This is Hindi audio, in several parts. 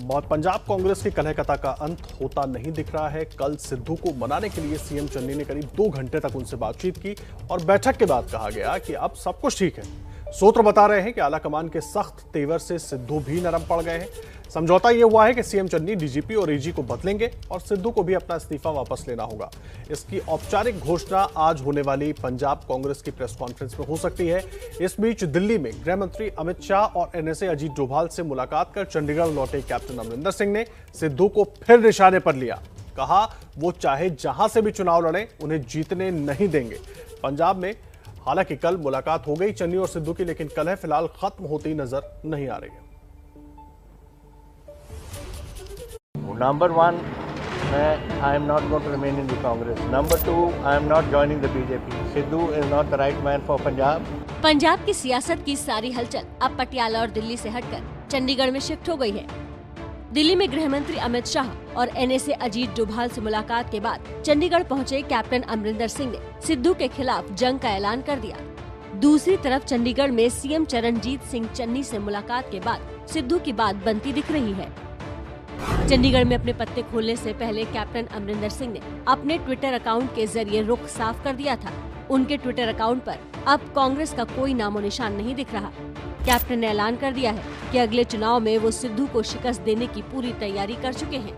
पंजाब कांग्रेस की कलह-कता का अंत होता नहीं दिख रहा है। कल सिद्धू को मनाने के लिए सीएम चन्नी ने करीब 2 घंटे तक उनसे बातचीत की और बैठक के बाद कहा गया कि अब सब कुछ ठीक है। सूत्र बता रहे हैं कि आलाकमान के सख्त तेवर से सिद्धू भी नरम पड़ गए हैं। समझौता यह हुआ है कि सीएम चन्नी डीजीपी और एजी को बदलेंगे और सिद्धू को भी अपना इस्तीफा वापस लेना होगा। इसकी औपचारिक घोषणा आज होने वाली पंजाब कांग्रेस की प्रेस कॉन्फ्रेंस में हो सकती है। इस बीच दिल्ली में गृह मंत्री अमित शाह और एनएसए अजीत डोभाल से मुलाकात कर चंडीगढ़ लौटे कैप्टन अमरिंदर सिंह ने सिद्धू को फिर निशाने पर लिया। कहा वो चाहे जहां से भी चुनाव लड़े उन्हें जीतने नहीं देंगे। पंजाब में हालांकि कल मुलाकात हो गई चन्नी और सिद्धू की, लेकिन कलह फिलहाल खत्म होती नजर नहीं आ रही है। Number one, I am not going to remain in the Congress. Number two, I am not joining the BJP. Sidhu is not the right man for Punjab. Punjab की सियासत की सारी हलचल अब पटियाला और दिल्ली से हटकर चंडीगढ़ में शिफ्ट हो गई है। दिल्ली में गृह मंत्री अमित शाह और एनएसए अजीत डोभाल से मुलाकात के बाद चंडीगढ़ पहुंचे कैप्टन अमरिंदर सिंह ने सिद्धू के खिलाफ जंग का ऐलान कर दिया। दूसरी तरफ चंडीगढ़ में सीएम चरणजीत सिंह चन्नी से मुलाकात के बाद सिद्धू की बात बनती दिख रही है। चंडीगढ़ में अपने पत्ते खोलने से पहले कैप्टन अमरिंदर सिंह ने अपने ट्विटर अकाउंट के जरिए रुख साफ कर दिया था। उनके ट्विटर अकाउंट पर अब कांग्रेस का कोई नामो निशान नहीं दिख रहा। कैप्टन ने ऐलान कर दिया है कि अगले चुनाव में वो सिद्धू को शिकस्त देने की पूरी तैयारी कर चुके हैं।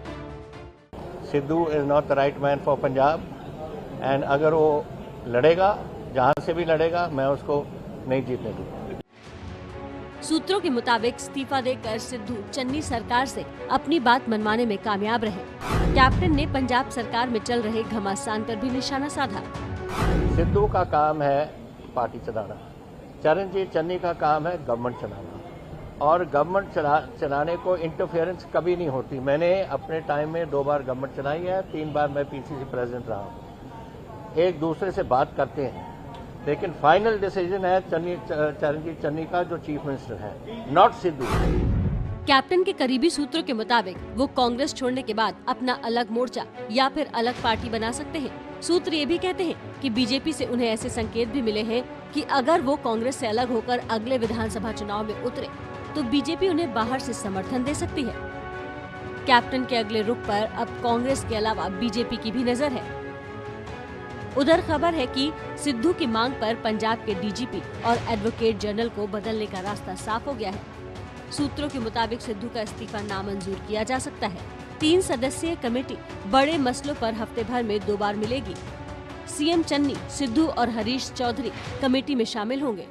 Sidhu is not the right man for Punjab and अगर वो लड़ेगा, जहां से भी लड़ेगा, मैं उसको नहीं जीतने दूंगा। सूत्रों के मुताबिक इस्तीफा देकर सिद्धू चन्नी सरकार से अपनी बात मनवाने में कामयाब रहे। कैप्टन ने पंजाब सरकार में चल रहे घमासान पर भी निशाना साधा। सिद्धू का काम है पार्टी चलाना, चरणजीत चन्नी का काम है गवर्नमेंट चलाना, और गवर्नमेंट चलाने को इंटरफेरेंस कभी नहीं होती। मैंने अपने टाइम में 2 बार गवर्नमेंट चलाई है, 3 बार मैं पीसीसी प्रेसिडेंट रहा हूँ। एक दूसरे से बात करते हैं, लेकिन फाइनल डिसीजन है चरणजीत चन्नी का, जो चीफ मिनिस्टर है, नॉट सिद्धू। कैप्टन के करीबी सूत्रों के मुताबिक वो कांग्रेस छोड़ने के बाद अपना अलग मोर्चा या फिर अलग पार्टी बना सकते हैं। सूत्र ये भी कहते हैं कि बीजेपी से उन्हें ऐसे संकेत भी मिले हैं कि अगर वो कांग्रेस से अलग होकर अगले विधानसभा चुनाव में उतरे तो बीजेपी उन्हें बाहर से समर्थन दे सकती है। कैप्टन के अगले रुख पर अब कांग्रेस के अलावा बीजेपी की भी नजर है। उधर खबर है कि सिद्धू की मांग पर पंजाब के डीजीपी और एडवोकेट जनरल को बदलने का रास्ता साफ हो गया है। सूत्रों के मुताबिक सिद्धू का इस्तीफा नामंजूर किया जा सकता है। 3 सदस्यीय कमेटी बड़े मसलों पर हफ्ते भर में 2 बार मिलेगी। सीएम चन्नी, सिद्धू और हरीश चौधरी कमेटी में शामिल होंगे।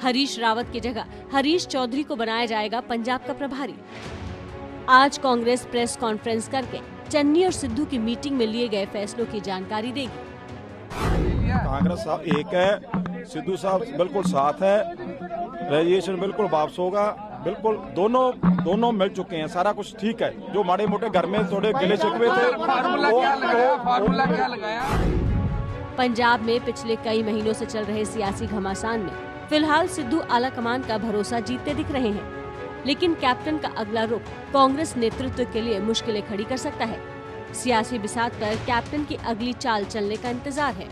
हरीश रावत की जगह हरीश चौधरी को बनाया जाएगा पंजाब का प्रभारी। आज कांग्रेस प्रेस कॉन्फ्रेंस करके चन्नी और सिद्धू की मीटिंग में लिए गए फैसलों की जानकारी देगी। कांग्रेस साहब एक है, सिद्धू साहब बिल्कुल साथ है, रेजिस्ट्रेशन बिल्कुल वापस होगा, बिल्कुल दोनों मिल चुके हैं, सारा कुछ ठीक है। जो माड़े मोटे घर में थोड़े गिले शिकवे थे, फार्मूला क्या लगाया? पंजाब में पिछले कई महीनों से चल रहे सियासी घमासान में फिलहाल सिद्धू आलाकमान का भरोसा जीतते दिख रहे हैं, लेकिन कैप्टन का अगला रुख कांग्रेस नेतृत्व के लिए मुश्किलें खड़ी कर सकता है। सियासी बिसात पर कैप्टन की अगली चाल चलने का इंतजार है।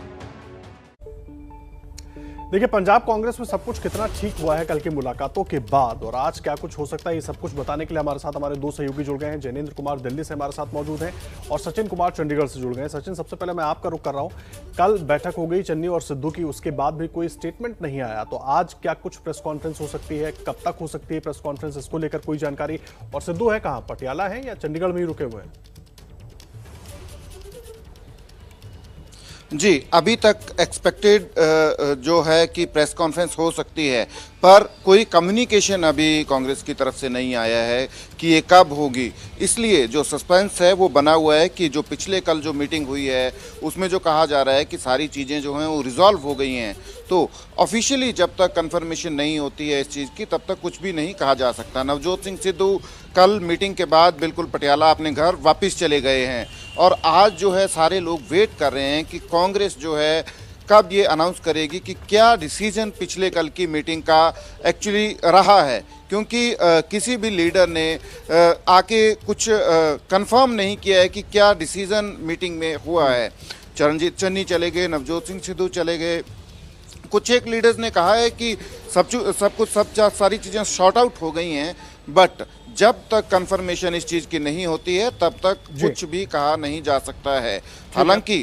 देखिए, पंजाब कांग्रेस में सब कुछ कितना ठीक हुआ है कल की मुलाकातों के बाद और आज क्या कुछ हो सकता है, ये सब कुछ बताने के लिए हमारे साथ हमारे 2 सहयोगी जुड़ गए हैं। जैनेंद्र कुमार दिल्ली से हमारे साथ मौजूद हैं और सचिन कुमार चंडीगढ़ से जुड़ गए हैं। सचिन, सबसे पहले मैं आपका रुख कर रहा हूं। कल बैठक हो गई चन्नी और सिद्धू की, उसके बाद भी कोई स्टेटमेंट नहीं आया, तो आज क्या कुछ प्रेस कॉन्फ्रेंस हो सकती है? कब तक हो सकती है प्रेस कॉन्फ्रेंस, इसको लेकर कोई जानकारी? और सिद्धू है कहाँ, पटियाला है या चंडीगढ़ में ही रुके हुए हैं? जी, अभी तक एक्सपेक्टेड जो है कि प्रेस कॉन्फ्रेंस हो सकती है, पर कोई कम्युनिकेशन अभी कांग्रेस की तरफ से नहीं आया है कि ये कब होगी। इसलिए जो सस्पेंस है वो बना हुआ है कि जो पिछले कल जो मीटिंग हुई है उसमें जो कहा जा रहा है कि सारी चीज़ें जो हैं वो रिजॉल्व हो गई हैं, तो ऑफिशियली जब तक कंफर्मेशन नहीं होती है इस चीज़ की तब तक कुछ भी नहीं कहा जा सकता। नवजोत सिंह सिद्धू कल मीटिंग के बाद बिल्कुल पटियाला अपने घर वापस चले गए हैं और आज जो है सारे लोग वेट कर रहे हैं कि कांग्रेस जो है कब ये अनाउंस करेगी कि क्या डिसीजन पिछले कल की मीटिंग का एक्चुअली रहा है, क्योंकि किसी भी लीडर ने आके कुछ कंफर्म नहीं किया है कि क्या डिसीजन मीटिंग में हुआ है। चरणजीत चन्नी चले गए, नवजोत सिंह सिद्धू चले गए, कुछ एक लीडर्स ने कहा है कि सब कुछ सारी चीज़ें शॉर्ट आउट हो गई हैं, बट जब तक कंफर्मेशन इस चीज की नहीं होती है तब तक कुछ भी कहा नहीं जा सकता है। हालांकि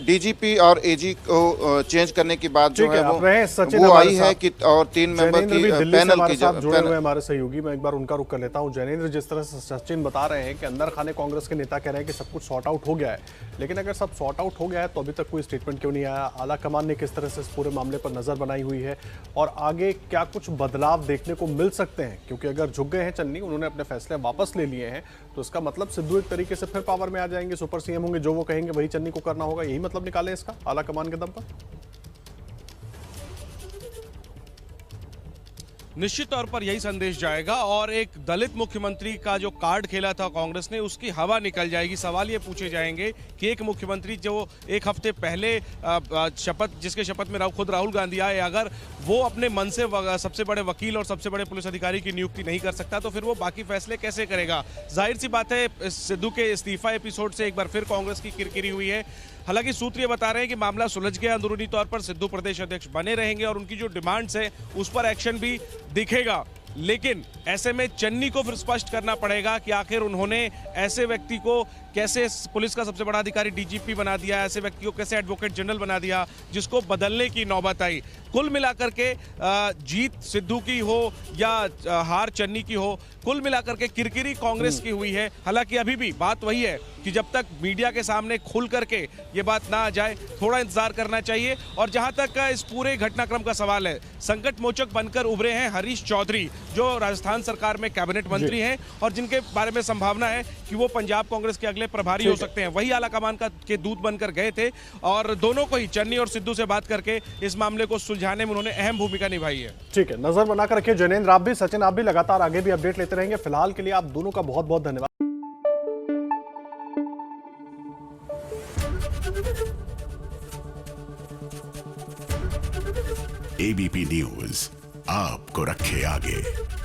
डीजीपी और एजी को चेंज करने की बात जो है वो आई है कि और 3 मेंबर की पैनल की जुड़े हुए हमारे सहयोगी, मैं एक बार उनका रुख कर लेता हूं। जैनेंद्र, जिस तरह से सचिन बता रहे हैं कि अंदर खाने कांग्रेस के नेता कह रहे हैं कि सब कुछ सॉर्ट आउट हो गया है, लेकिन अगर सब सॉर्ट आउट हो गया है तो अभी तक कोई स्टेटमेंट क्यों नहीं आया? आला कमान ने किस तरह से इस पूरे मामले पर नजर बनाई हुई है और आगे क्या कुछ बदलाव देखने को मिल सकते हैं? क्योंकि अगर झुक गए हैं चन्नी, उन्होंने अपने फैसले वापस ले लिए हैं, तो इसका मतलब सिद्धू एक तरीके से फिर पावर में आ जाएंगे, सुपर सीएम होंगे, जो वो कहेंगे वही चन्नी को करना होगा। यही मतलब निकाले इसका आला कमान के दम पर? निश्चित तौर पर यही संदेश जाएगा और एक दलित मुख्यमंत्री का जो कार्ड खेला था कांग्रेस ने, उसकी हवा निकल जाएगी। सवाल ये पूछे जाएंगे कि एक मुख्यमंत्री जो एक हफ्ते पहले जिसके शपथ में खुद राहुल गांधी आए, अगर वो अपने मन से सबसे बड़े वकील और सबसे बड़े पुलिस अधिकारी की नियुक्ति नहीं कर सकता तो फिर वो बाकी फैसले कैसे करेगा? जाहिर सी बात है, सिद्धू के इस्तीफा एपिसोड से एक बार फिर कांग्रेस की किरकिरी हुई है। हालांकि सूत्र ये बता रहे हैं कि मामला सुलझ गया, अंदरूनी तौर पर सिद्धू प्रदेश अध्यक्ष बने रहेंगे और उनकी जो डिमांड्स है उस पर एक्शन भी दिखेगा। लेकिन ऐसे में चन्नी को फिर स्पष्ट करना पड़ेगा कि आखिर उन्होंने ऐसे व्यक्ति को कैसे पुलिस का सबसे बड़ा अधिकारी डीजीपी बना दिया, ऐसे व्यक्ति को कैसे एडवोकेट जनरल बना दिया जिसको बदलने की नौबत आई। कुल मिलाकर के जीत सिद्धू की हो या हार चन्नी की हो, कुल मिलाकर के किरकिरी कांग्रेस की हुई है। हालांकि अभी भी बात वही है कि जब तक मीडिया के सामने खुल करके ये बात ना आ जाए, थोड़ा इंतजार करना चाहिए। और जहां तक इस पूरे घटनाक्रम का सवाल है, संकट मोचक बनकर उभरे हैं हरीश चौधरी, जो राजस्थान सरकार में कैबिनेट मंत्री हैं और जिनके बारे में संभावना है कि वो पंजाब कांग्रेस के अगले प्रभारी हो सकते हैं। वही आला कमान के दूत बनकर गए थे और दोनों को ही, चन्नी और सिद्धू से बात करके इस मामले को सुलझाने में उन्होंने अहम भूमिका निभाई है। ठीक है, नजर बनाकर रखिए जैनेंद्र, आप भी, सचिन आप भी लगातार आगे भी अपडेट लेते रहेंगे। फिलहाल के लिए आप दोनों का बहुत बहुत धन्यवाद। एबीपी न्यूज आपको रखे आगे।